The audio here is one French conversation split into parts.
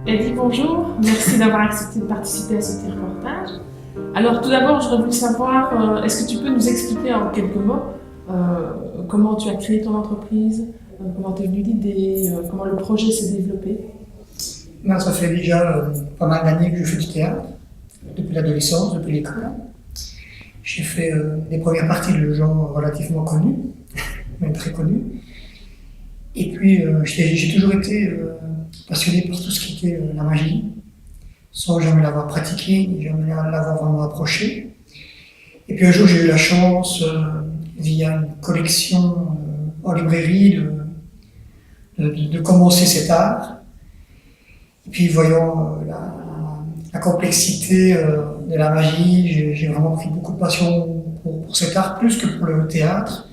Eddie, bonjour. Merci d'avoir accepté de participer à ce petit reportage. Alors tout d'abord, j'aurais voulu savoir, est-ce que tu peux nous expliquer en quelques mots comment tu as créé ton entreprise, comment t'es venue l'idée, comment le projet s'est développé? Moi, ça fait déjà pas mal d'années que je fais du théâtre, depuis l'adolescence, depuis l'école. J'ai fait des premières parties de gens relativement connus, même très connus. Et puis, j'ai toujours été passionné par tout ce qui était la magie, sans jamais l'avoir pratiqué, ni jamais l'avoir vraiment approché. Et puis un jour, j'ai eu la chance, via une collection en librairie, de commencer cet art. Et puis, voyant la complexité de la magie, j'ai vraiment pris beaucoup de passion pour cet art, plus que pour le théâtre.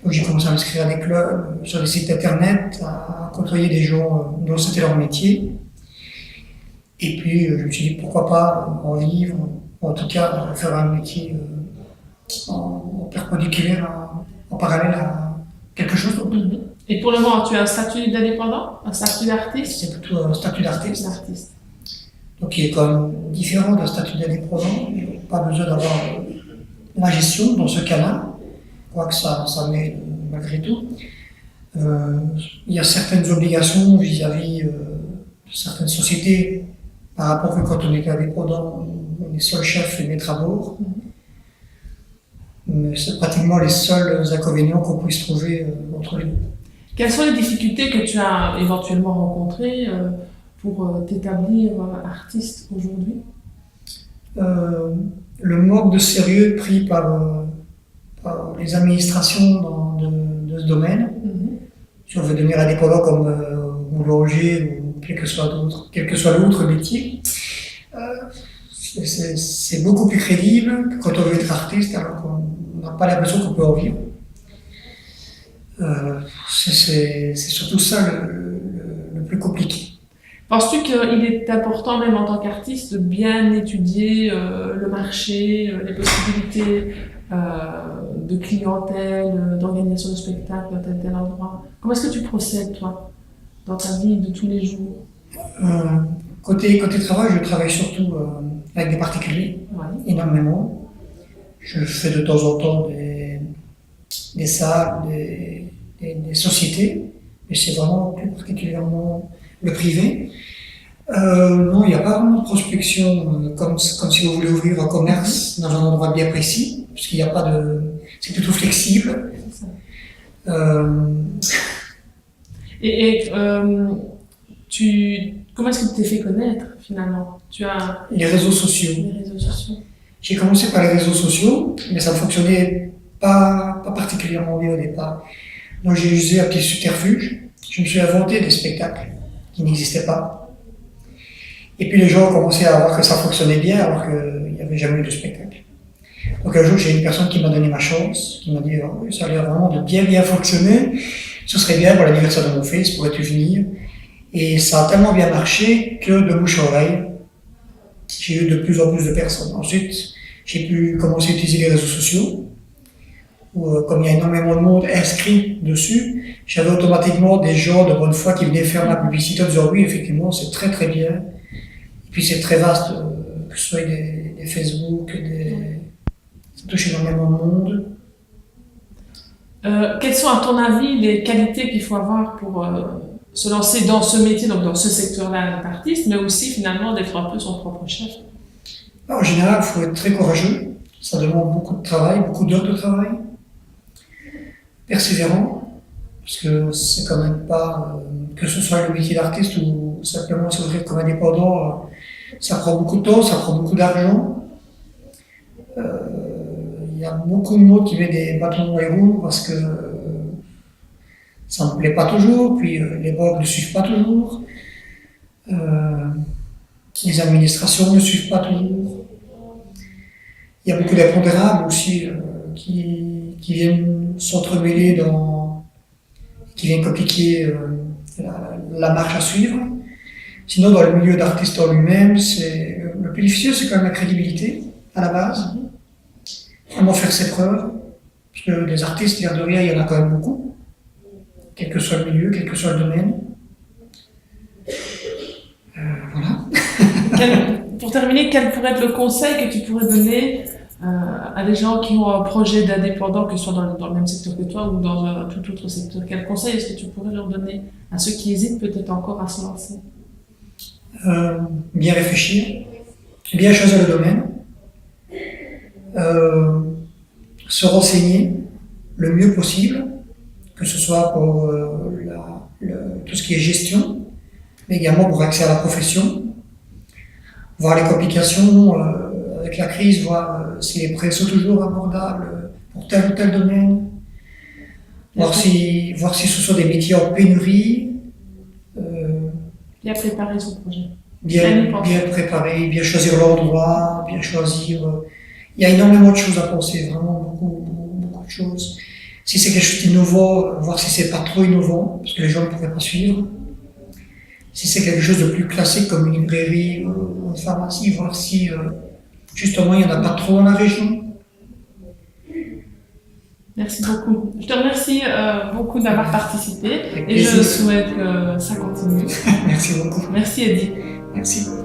Donc j'ai commencé à m'inscrire à des clubs, sur des sites internet, à côtoyer des gens dont c'était leur métier. Et puis je me suis dit pourquoi pas en vivre, en tout cas faire un métier en perpendiculaire, en parallèle à quelque chose d'autre. Et pour le moment, tu as un statut d'indépendant, un statut d'artiste? C'est plutôt un statut d'artiste. Donc il est quand même différent d'un statut d'indépendant. Il n'y a pas besoin d'avoir la gestion dans ce cas-là. Je crois que ça m'aide malgré tout. Il y a certaines obligations vis-à-vis de certaines sociétés par rapport que quand on est indépendant, on est seul chef et maître à bord. Mais c'est pratiquement les seuls inconvénients qu'on puisse trouver entre les deux. Quelles sont les difficultés que tu as éventuellement rencontrées pour t'établir artiste aujourd'hui? Le manque de sérieux pris par les administrations de ce domaine. Si on veut devenir indépendant comme boulanger ou quel que soit l'autre métier, c'est beaucoup plus crédible que quand on veut être artiste alors qu'on n'a pas l'impression qu'on peut en vivre. C'est surtout ça le plus compliqué. Penses-tu qu'il est important, même en tant qu'artiste, de bien étudier le marché, les possibilités de clientèle, d'organisation de spectacles dans tel endroit? Comment est-ce que tu procèdes, toi, dans ta vie de tous les jours? Côté travail, je travaille surtout avec des particuliers, énormément. Je fais de temps en temps des salles, des sociétés, mais c'est vraiment plus particulièrement le privé. Non, il n'y a pas vraiment de prospection comme si vous voulez ouvrir un commerce dans un endroit bien précis, puisqu'il n'y a pas de... C'est plutôt flexible. Comment est-ce que tu t'es fait connaître finalement? Tu as les réseaux sociaux. J'ai commencé par les réseaux sociaux, mais ça ne fonctionnait pas particulièrement bien au départ. Donc j'ai usé un petit subterfuge. Je me suis inventé des spectacles qui n'existaient pas. Et puis les gens ont commencé à voir que ça fonctionnait bien alors qu'il n'y avait jamais eu de spectacle. Donc un jour, j'ai une personne qui m'a donné ma chance, qui m'a dit oh, ça a l'air vraiment de bien fonctionner, ce serait bien pour l'anniversaire de mon fils, pourrais-tu venir? Et ça a tellement bien marché que de bouche à oreille, j'ai eu de plus en plus de personnes. Ensuite, j'ai pu commencer à utiliser les réseaux sociaux, où comme il y a énormément de monde inscrit dessus, j'avais automatiquement des gens de bonne foi qui venaient faire ma publicité en disant oui, effectivement, c'est très bien. Et puis c'est très vaste, que ce soit des Facebook, ça touche énormément de monde. Quelles sont, à ton avis, les qualités qu'il faut avoir pour se lancer dans ce métier, donc dans ce secteur-là d'artiste, mais aussi finalement d'être un peu son propre chef? En général, il faut être très courageux. Ça demande beaucoup de travail, beaucoup d'heures de travail. Persévérant, parce que c'est quand même pas, que ce soit le métier d'artiste ou simplement s'ouvrir comme indépendant, ça prend beaucoup de temps, ça prend beaucoup d'argent. Il y a beaucoup de monde qui met des bâtons dans les roues parce que ça ne me plaît pas toujours, puis les banques ne suivent pas toujours, les administrations ne suivent pas toujours. Il y a beaucoup d'impondérables aussi qui viennent s'entremêler qui viennent compliquer la marche à suivre. Sinon, dans le milieu d'artiste en lui-même, le plus difficile, c'est quand même la crédibilité, à la base. Vraiment faire ses preuves. Parce que des artistes, l'air de rien, il y en a quand même beaucoup. Quel que soit le milieu, quel que soit le domaine. Voilà. Pour terminer, quel pourrait être le conseil que tu pourrais donner à des gens qui ont un projet d'indépendant, que ce soit dans le même secteur que toi ou dans un tout autre secteur? Quel conseil est-ce que tu pourrais leur donner à ceux qui hésitent peut-être encore à se lancer? Bien réfléchir, bien choisir le domaine, se renseigner le mieux possible, que ce soit pour tout ce qui est gestion, mais également pour accès à la profession, voir les complications avec la crise, voir si les prêts sont toujours abordables pour tel ou tel domaine, voir si ce sont des métiers en pénurie. Bien préparer son projet. Bien préparer, bien choisir l'endroit, bien choisir. Il y a énormément de choses à penser, vraiment beaucoup de choses. Si c'est quelque chose d'innovant, voir si c'est pas trop innovant, parce que les gens ne pourraient pas suivre. Si c'est quelque chose de plus classique comme une librairie ou une pharmacie, voir si justement il n'y en a pas trop dans la région. Merci beaucoup. Je te remercie beaucoup d'avoir participé et je souhaite que ça continue. Merci beaucoup. Merci Eddy. Merci.